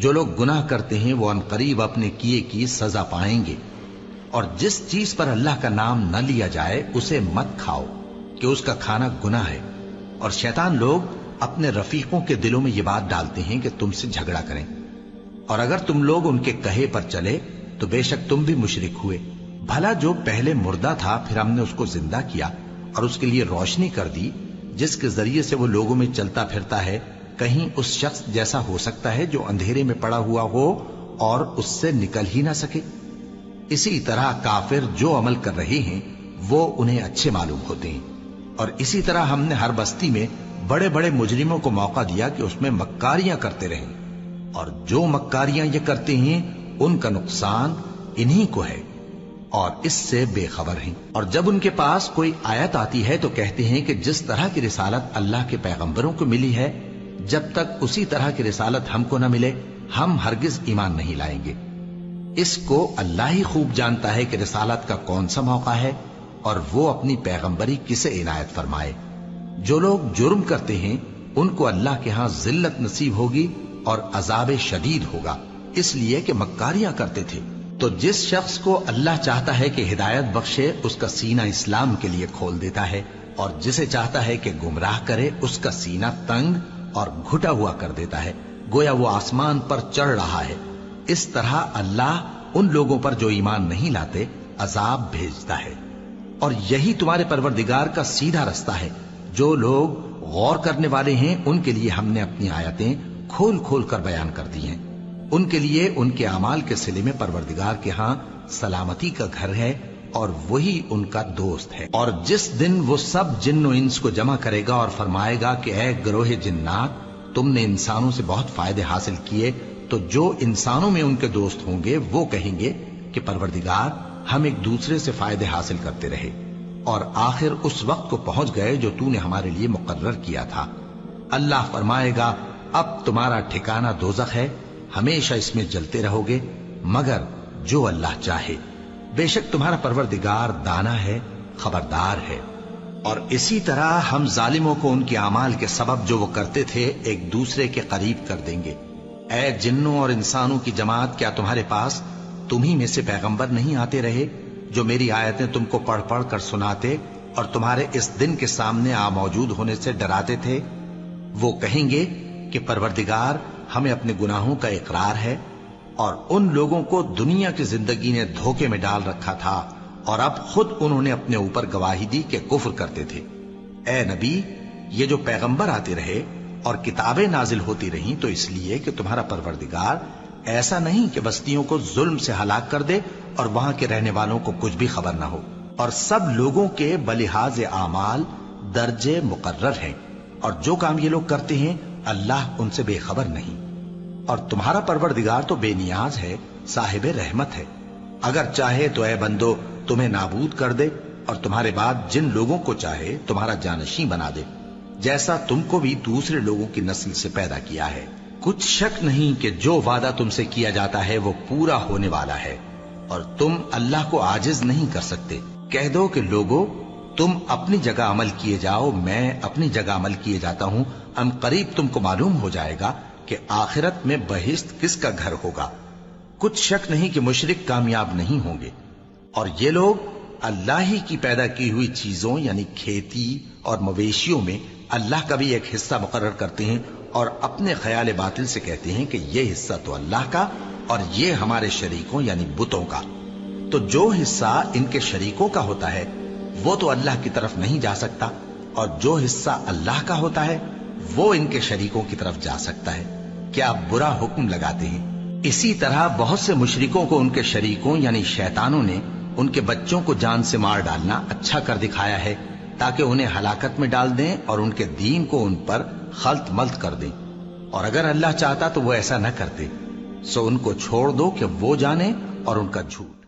جو لوگ گناہ کرتے ہیں وہ عنقریب اپنے کیے کی سزا پائیں گے، اور جس چیز پر اللہ کا نام نہ لیا جائے اسے مت کھاؤ کہ اس کا کھانا گناہ ہے۔ اور شیطان لوگ اپنے رفیقوں کے دلوں میں یہ بات ڈالتے ہیں کہ تم سے جھگڑا کریں، اور اگر تم لوگ ان کے کہے پر چلے تو بے شک تم بھی مشرک ہوئے۔ بھلا جو پہلے مردہ تھا پھر ہم نے اس کو زندہ کیا اور اس کے لیے روشنی کر دی جس کے ذریعے سے وہ لوگوں میں چلتا پھرتا ہے، کہیں اس شخص جیسا ہو سکتا ہے جو اندھیرے میں پڑا ہوا ہو اور اس سے نکل ہی نہ سکے؟ اسی طرح کافر جو عمل کر رہے ہیں وہ انہیں اچھے معلوم ہوتے ہیں، اور اسی طرح ہم نے ہر بستی میں بڑے بڑے مجرموں کو موقع دیا کہ اس میں مکاریاں کرتے رہیں، اور جو مکاریاں یہ کرتے ہیں ان کا نقصان انہی کو ہے اور اس سے بے خبر ہیں۔ اور جب ان کے پاس کوئی آیت آتی ہے تو کہتے ہیں کہ جس طرح کی رسالت اللہ کے پیغمبروں کو ملی ہے جب تک اسی طرح کی رسالت ہم کو نہ ملے ہم ہرگز ایمان نہیں لائیں گے۔ اس کو اللہ ہی خوب جانتا ہے کہ رسالت کا کون سا موقع ہے اور وہ اپنی پیغمبری کسے عنایت فرمائے۔ جو لوگ جرم کرتے ہیں ان کو اللہ کے ہاں ذلت نصیب ہوگی اور عذاب شدید ہوگا، اس لیے کہ مکاریاں کرتے تھے۔ تو جس شخص کو اللہ چاہتا ہے کہ ہدایت بخشے اس کا سینہ اسلام کے لیے کھول دیتا ہے، اور جسے چاہتا ہے کہ گمراہ کرے اس کا سینہ تنگ اور گھٹا ہوا کر دیتا ہے، گویا وہ آسمان پر چڑھ رہا ہے۔ اس طرح اللہ ان لوگوں پر جو ایمان نہیں لاتے عذاب بھیجتا ہے، اور یہی تمہارے پروردگار کا سیدھا رستہ ہے۔ جو لوگ غور کرنے والے ہیں ان کے لیے ہم نے اپنی آیتیں کھول کھول کر بیان کر دی ہیں۔ ان کے لیے ان کے اعمال کے صلے میں پروردگار کے ہاں سلامتی کا گھر ہے اور وہی ان کا دوست ہے۔ اور جس دن وہ سب جن و انس کو جمع کرے گا اور فرمائے گا کہ اے گروہ جنات، تم نے انسانوں سے بہت فائدے حاصل کیے، تو جو انسانوں میں ان کے دوست ہوں گے وہ کہیں گے کہ پروردگار ہم ایک دوسرے سے فائدے حاصل کرتے رہے اور آخر اس وقت کو پہنچ گئے جو تو نے ہمارے لیے مقرر کیا تھا۔ اللہ فرمائے گا اب تمہارا ٹھکانہ دوزخ ہے، ہمیشہ اس میں جلتے رہو گے مگر جو اللہ چاہے، بے شک تمہارا پروردگار دانا ہے، خبردار ہے۔ اور اسی طرح ہم ظالموں کو ان کے اعمال کے سبب جو وہ کرتے تھے ایک دوسرے کے قریب کر دیں گے۔ اے جنوں اور انسانوں کی جماعت، کیا تمہارے پاس تمہیں میں سے پیغمبر نہیں آتے رہے جو میری آیتیں تم کو پڑھ پڑھ کر سناتے اور تمہارے اس دن کے سامنے موجود ہونے سے ڈراتے تھے؟ وہ کہیں گے کہ پروردگار ہمیں اپنے گناہوں کا اقرار ہے، اور ان لوگوں کو دنیا کی زندگی نے دھوکے میں ڈال رکھا تھا اور اب خود انہوں نے اپنے اوپر گواہی دی کہ کفر کرتے تھے۔ اے نبی، یہ جو پیغمبر آتے رہے اور کتابیں نازل ہوتی رہیں تو اس لیے کہ تمہارا پروردگار ایسا نہیں کہ بستیوں کو ظلم سے ہلاک کر دے اور وہاں کے رہنے والوں کو کچھ بھی خبر نہ ہو، اور سب لوگوں کے بلحاظ اعمال درجے مقرر ہیں، اور جو کام یہ لوگ کرتے ہیں اللہ ان سے بے خبر نہیں۔ اور تمہارا پروردگار تو بے نیاز ہے، صاحب رحمت ہے، اگر چاہے تو اے بندو تمہیں نابود کر دے اور تمہارے بعد جن لوگوں کو چاہے تمہارا جانشین بنا دے، جیسا تم کو بھی دوسرے لوگوں کی نسل سے پیدا کیا ہے۔ کچھ شک نہیں کہ جو وعدہ تم سے کیا جاتا ہے وہ پورا ہونے والا ہے، اور تم اللہ کو عاجز نہیں کر سکتے۔ کہہ دو کہ لوگو تم اپنی جگہ عمل کیے جاؤ، میں اپنی جگہ عمل کیے جاتا ہوں، ان قریب تم کو معلوم ہو جائے گا کہ آخرت میں بہشت کس کا گھر ہوگا۔ کچھ شک نہیں کہ مشرک کامیاب نہیں ہوں گے، اور یہ لوگ اللہ ہی کی پیدا کی ہوئی چیزوں یعنی کھیتی اور مویشیوں میں اللہ کا بھی ایک حصہ مقرر کرتے ہیں اور اپنے خیال باطل سے کہتے ہیں کہ یہ حصہ تو اللہ کا اور یہ ہمارے شریکوں یعنی بتوں کا۔ تو جو حصہ ان کے شریکوں کا ہوتا ہے وہ تو اللہ کی طرف نہیں جا سکتا، اور جو حصہ اللہ کا ہوتا ہے وہ ان کے شریکوں کی طرف جا سکتا ہے۔ کیا برا حکم لگاتے ہیں؟ اسی طرح بہت سے مشرکوں کو ان کے شریکوں یعنی شیطانوں نے ان کے بچوں کو جان سے مار ڈالنا اچھا کر دکھایا ہے تاکہ انہیں ہلاکت میں ڈال دیں اور ان کے دین کو ان پر خلط ملط کر دیں، اور اگر اللہ چاہتا تو وہ ایسا نہ کرتے۔ سو ان کو چھوڑ دو کہ وہ جانے اور ان کا جھوٹ